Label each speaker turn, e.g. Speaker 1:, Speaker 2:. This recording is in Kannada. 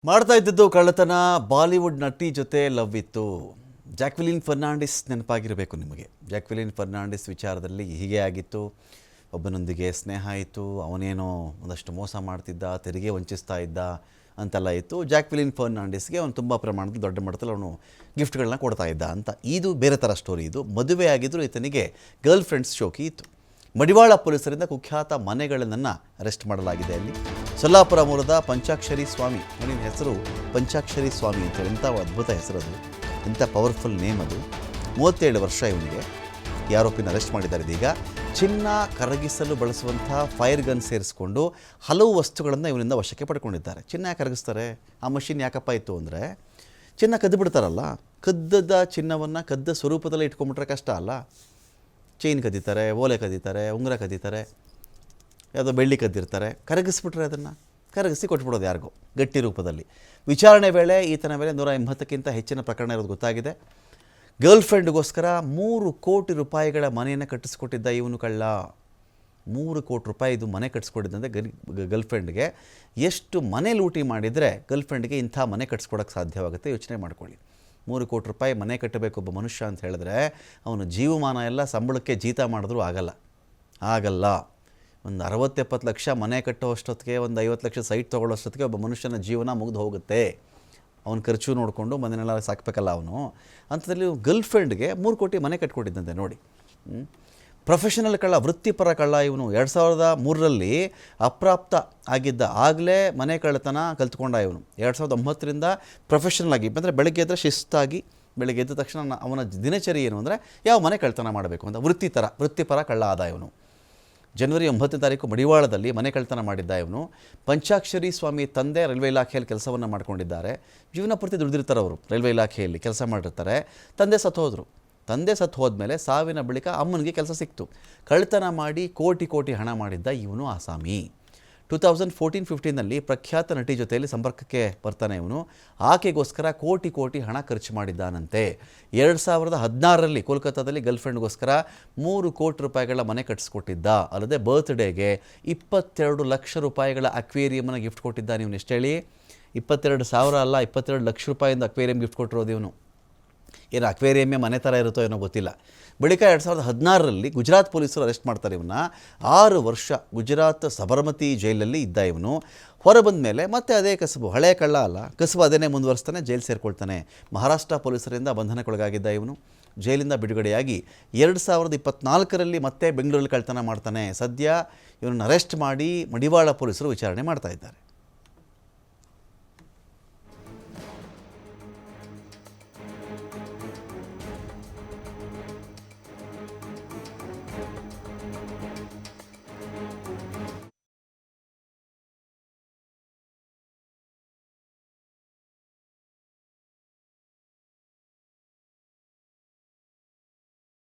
Speaker 1: ಮಾಡ್ತಾ ಇದ್ದದ್ದು ಕಳ್ಳತನ. ಬಾಲಿವುಡ್ ನಟಿ ಜೊತೆ ಲವ್ ಇತ್ತು. ಜಾಕ್ವೆಲಿನ್ ಫರ್ನಾಂಡಿಸ್ ನೆನಪಾಗಿರಬೇಕು ನಿಮಗೆ. ಜಾಕ್ವೆಲಿನ್ ಫರ್ನಾಂಡಿಸ್ ವಿಚಾರದಲ್ಲಿ ಹೀಗೆ ಆಗಿತ್ತು. ಒಬ್ಬನೊಂದಿಗೆ ಸ್ನೇಹ ಇತ್ತು, ಅವನೇನೋ ಒಂದಷ್ಟು ಮೋಸ ಮಾಡ್ತಿದ್ದ, ತೆರಿಗೆ ವಂಚಿಸ್ತಾ ಇದ್ದ ಅಂತೆಲ್ಲ ಇತ್ತು. ಜಾಕ್ವೆಲಿನ್ ಫರ್ನಾಂಡಿಸ್ಗೆ ಅವನು ತುಂಬ ಪ್ರಮಾಣದಲ್ಲಿ ದೊಡ್ಡ ಮಟ್ಟದಲ್ಲಿ ಅವನು ಗಿಫ್ಟ್ಗಳನ್ನ ಕೊಡ್ತಾ ಇದ್ದ ಅಂತ. ಇದು ಬೇರೆ ಥರ ಸ್ಟೋರಿ. ಇದು ಮದುವೆ ಆಗಿದ್ದರೂ ಈತನಿಗೆ ಗರ್ಲ್ ಫ್ರೆಂಡ್ಸ್ ಶೋಕಿ ಇತ್ತು. ಮಡಿವಾಳ ಪೊಲೀಸರಿಂದ ಕುಖ್ಯಾತ ಮನೆಗಳನ್ನು ಅರೆಸ್ಟ್ ಮಾಡಲಾಗಿದೆ. ಅಲ್ಲಿ ಸೊಲ್ಲಾಪುರ ಮೂಲದ ಪಂಚಾಕ್ಷರಿ ಸ್ವಾಮಿ, ಅವನಿನ ಹೆಸರು ಪಂಚಾಕ್ಷರಿ ಸ್ವಾಮಿ ಅಂತ. ಎಂಥ ಅದ್ಭುತ ಹೆಸರದು, ಎಂಥ ಪವರ್ಫುಲ್ ನೇಮ್ ಅದು. 37 ವರ್ಷ ಇವನಿಗೆ. ಈ ಆರೋಪಿನ ಅರೆಸ್ಟ್ ಮಾಡಿದ್ದಾರೆ. ಇದೀಗ ಚಿನ್ನ ಕರಗಿಸಲು ಬಳಸುವಂಥ ಫೈರ್ ಗನ್ ಸೇರಿಸ್ಕೊಂಡು ಹಲವು ವಸ್ತುಗಳನ್ನು ಇವನಿಂದ ವಶಕ್ಕೆ ಪಡ್ಕೊಂಡಿದ್ದಾರೆ. ಚಿನ್ನ ಯಾಕೆ ಕರಗಿಸ್ತಾರೆ? ಆ ಮಷಿನ್ ಯಾಕಪ್ಪ ಇತ್ತು ಅಂದರೆ, ಚಿನ್ನ ಕದ್ದು ಬಿಡ್ತಾರಲ್ಲ, ಕದ್ದದ ಚಿನ್ನವನ್ನು ಕದ್ದ ಸ್ವರೂಪದಲ್ಲೇ ಇಟ್ಕೊಂಡ್ಬಿಟ್ರೆ ಕಷ್ಟ ಅಲ್ಲ. ಚೈನ್ ಕದೀತಾರೆ, ಓಲೆ ಕದೀತಾರೆ, ಉಂಗುರ ಕದೀತಾರೆ, ಯಾವುದೋ ಬೆಳ್ಳಿ ಕದ್ದಿರ್ತಾರೆ. ಕರಗಿಸ್ಬಿಟ್ರೆ ಅದನ್ನು ಕರಗಿಸಿ ಕೊಟ್ಬಿಡೋದು ಯಾರಿಗೋ ಗಟ್ಟಿ ರೂಪದಲ್ಲಿ. ವಿಚಾರಣೆ ವೇಳೆ ಈತನ ಮೇಲೆ 180ಕ್ಕಿಂತ ಹೆಚ್ಚಿನ ಪ್ರಕರಣ ಇರೋದು ಗೊತ್ತಾಗಿದೆ. ಗರ್ಲ್ ಫ್ರೆಂಡ್ಗೋಸ್ಕರ 3 ಕೋಟಿ ರೂಪಾಯಿಗಳ ಮನೆಯನ್ನು ಕಟ್ಟಿಸ್ಕೊಟ್ಟಿದ್ದ ಇವನು ಕಳ್ಳ. 3 ಕೋಟಿ ರೂಪಾಯಿದು ಮನೆ ಕಟ್ಟಿಸ್ಕೊಟ್ಟಿದ್ದಂತೆ ಗರ್ಲ್ ಫ್ರೆಂಡ್ಗೆ. ಎಷ್ಟು ಮನೆ ಲೂಟಿ ಮಾಡಿದರೆ ಗರ್ಲ್ ಫ್ರೆಂಡ್ಗೆ ಇಂಥ ಮನೆ ಕಟ್ಟಿಸ್ಕೊಡೋಕ್ಕೆ ಸಾಧ್ಯವಾಗುತ್ತೆ? ಯೋಚನೆ ಮಾಡ್ಕೊಳ್ಳಿ. 3 ಕೋಟಿ ರೂಪಾಯಿ ಮನೆ ಕಟ್ಟಬೇಕು ಒಬ್ಬ ಮನುಷ್ಯ ಅಂತ ಹೇಳಿದ್ರೆ, ಅವನು ಜೀವಮಾನ ಎಲ್ಲ ಸಂಬಳಕ್ಕೆ ಜೀತ ಮಾಡಿದ್ರೂ ಆಗಲ್ಲ. ಒಂದು 60-70 ಲಕ್ಷ ಮನೆ ಕಟ್ಟೋಷ್ಟೊತ್ತಿಗೆ, ಒಂದು 50 ಲಕ್ಷ ಸೈಟ್ ತೊಗೊಳ್ಳೋಷ್ಟೊತ್ತಿಗೆ ಒಬ್ಬ ಮನುಷ್ಯನ ಜೀವನ ಮುಗಿದು ಹೋಗುತ್ತೆ. ಅವನ ಖರ್ಚು ನೋಡಿಕೊಂಡು ಮನೆಯೆಲ್ಲ ಸಾಕಬೇಕಲ್ಲ ಅವನು. ಅಂಥದ್ರಲ್ಲಿ ಗರ್ಲ್ ಫ್ರೆಂಡ್ಗೆ 3 ಕೋಟಿ ಮನೆ ಕಟ್ಕೊಟ್ಟಿದ್ದಂತೆ ನೋಡಿ. ಪ್ರೊಫೆಷನಲ್ ಕಳ್ಳ, ವೃತ್ತಿಪರ ಕಳ್ಳ ಇವನು. 2003ರಲ್ಲಿ ಅಪ್ರಾಪ್ತ ಆಗಿದ್ದ ಆಗಲೇ ಮನೆ ಕಳ್ಳತನ ಕಲ್ತ್ಕೊಂಡ ಇವನು. 2009ರಿಂದ ಪ್ರೊಫೆಷನಲ್ ಆಗಿ, ಅಂದರೆ ಬೆಳಗ್ಗೆ ಎದ್ದರೆ ಶಿಸ್ತಾಗಿ, ಬೆಳಗ್ಗೆ ಎದ್ದ ತಕ್ಷಣ ಅವನ ದಿನಚರಿ ಏನು ಅಂದರೆ ಯಾವ ಮನೆ ಕಳ್ಳತನ ಮಾಡಬೇಕು ಅಂತ ವೃತ್ತಿಪರ ಕಳ್ಳ ಆದ ಇವನು. ಜನವರಿ 9ನೇ ತಾರೀಕು ಮಡಿವಾಳದಲ್ಲಿ ಮನೆ ಕಳ್ಳತನ ಮಾಡಿದ್ದ ಇವನು. ಪಂಚಾಕ್ಷರಿ ಸ್ವಾಮಿ ತಂದೆ ರೈಲ್ವೆ ಇಲಾಖೆಯಲ್ಲಿ ಕೆಲಸವನ್ನು ಮಾಡ್ಕೊಂಡಿದ್ದಾರೆ. ಜೀವನ ಪೂರ್ತಿ ದುಡಿದಿರ್ತಾರೆ ಅವರು, ರೈಲ್ವೆ ಇಲಾಖೆಯಲ್ಲಿ ಕೆಲಸ ಮಾಡಿರ್ತಾರೆ. ತಂದೆ ಸತ್ತು ಹೋದ್ಮೇಲೆ ಸಾವಿನ ಬಳಿಕ ಅಮ್ಮನಿಗೆ ಕೆಲಸ ಸಿಕ್ತು. ಕಳ್ಳತನ ಮಾಡಿ ಕೋಟಿ ಹಣ ಮಾಡಿದ್ದ ಇವನು ಆಸಾಮಿ. 2014-15ನಲ್ಲಿ ಪ್ರಖ್ಯಾತ ನಟಿ ಜೊತೆಯಲ್ಲಿ ಸಂಪರ್ಕಕ್ಕೆ ಬರ್ತಾನೆ ಇವನು. ಆಕೆಗೋಸ್ಕರ ಕೋಟಿ ಹಣ ಖರ್ಚು ಮಾಡಿದ್ದಾನಂತೆ. 2016ರಲ್ಲಿ ಕೋಲ್ಕತ್ತಾದಲ್ಲಿ ಗರ್ಲ್ ಫ್ರೆಂಡ್ಗೋಸ್ಕರ 3 ಕೋಟಿ ರೂಪಾಯಿಗಳ ಮನೆ ಕಟ್ಟಿಸ್ಕೊಟ್ಟಿದ್ದ. ಅಲ್ಲದೆ ಬರ್ತ್ಡೇಗೆ 22 ಲಕ್ಷ ರೂಪಾಯಿಗಳ ಅಕ್ವೇರಿಯಮನ್ನು ಗಿಫ್ಟ್ ಕೊಟ್ಟಿದ್ದಾನೆ ಇವನು. ಎಷ್ಟು ಹೇಳಿ? 22,000 ಅಲ್ಲ, 22 ಲಕ್ಷ ರೂಪಾಯಿಂದ ಅಕ್ವೇರಿಯಂ ಗಿಫ್ಟ್ ಕೊಟ್ಟಿರೋದು ಇವನು. ಏನು ಅಕ್ವೇರಿಯಮ್ಮೇ ಮನೆ ಥರ ಇರುತ್ತೋ ಏನೋ ಗೊತ್ತಿಲ್ಲ. ಬಳಿಕ 2016ರಲ್ಲಿ ಗುಜರಾತ್ ಪೊಲೀಸರು ಅರೆಸ್ಟ್ ಮಾಡ್ತಾರೆ ಇವನ್ನ. 6 ವರ್ಷ ಗುಜರಾತ್ ಸಬರಮತಿ ಜೈಲಲ್ಲಿ ಇದ್ದ ಇವನು. ಹೊರಬಂದ ಮೇಲೆ ಮತ್ತೆ ಅದೇ ಕಸಬು, ಹಳೆ ಕಳ್ಳ ಅಲ್ಲ, ಕಸಬು ಅದನ್ನೇ ಮುಂದುವರಿಸ್ತಾನೆ, ಜೈಲು ಸೇರಿಕೊಳ್ತಾನೆ. ಮಹಾರಾಷ್ಟ್ರ ಪೊಲೀಸರಿಂದ ಬಂಧನಕ್ಕೊಳಗಾಗಿದ್ದ ಇವನು ಜೈಲಿಂದ ಬಿಡುಗಡೆಯಾಗಿ 2024ರಲ್ಲಿ ಮತ್ತೆ ಬೆಂಗಳೂರಲ್ಲಿ ಕಳ್ಳತನ ಮಾಡ್ತಾನೆ. ಸದ್ಯ ಇವನನ್ನು ಅರೆಸ್ಟ್ ಮಾಡಿ ಮಡಿವಾಳ ಪೊಲೀಸರು ವಿಚಾರಣೆ ಮಾಡ್ತಾ ಇದ್ದಾರೆ.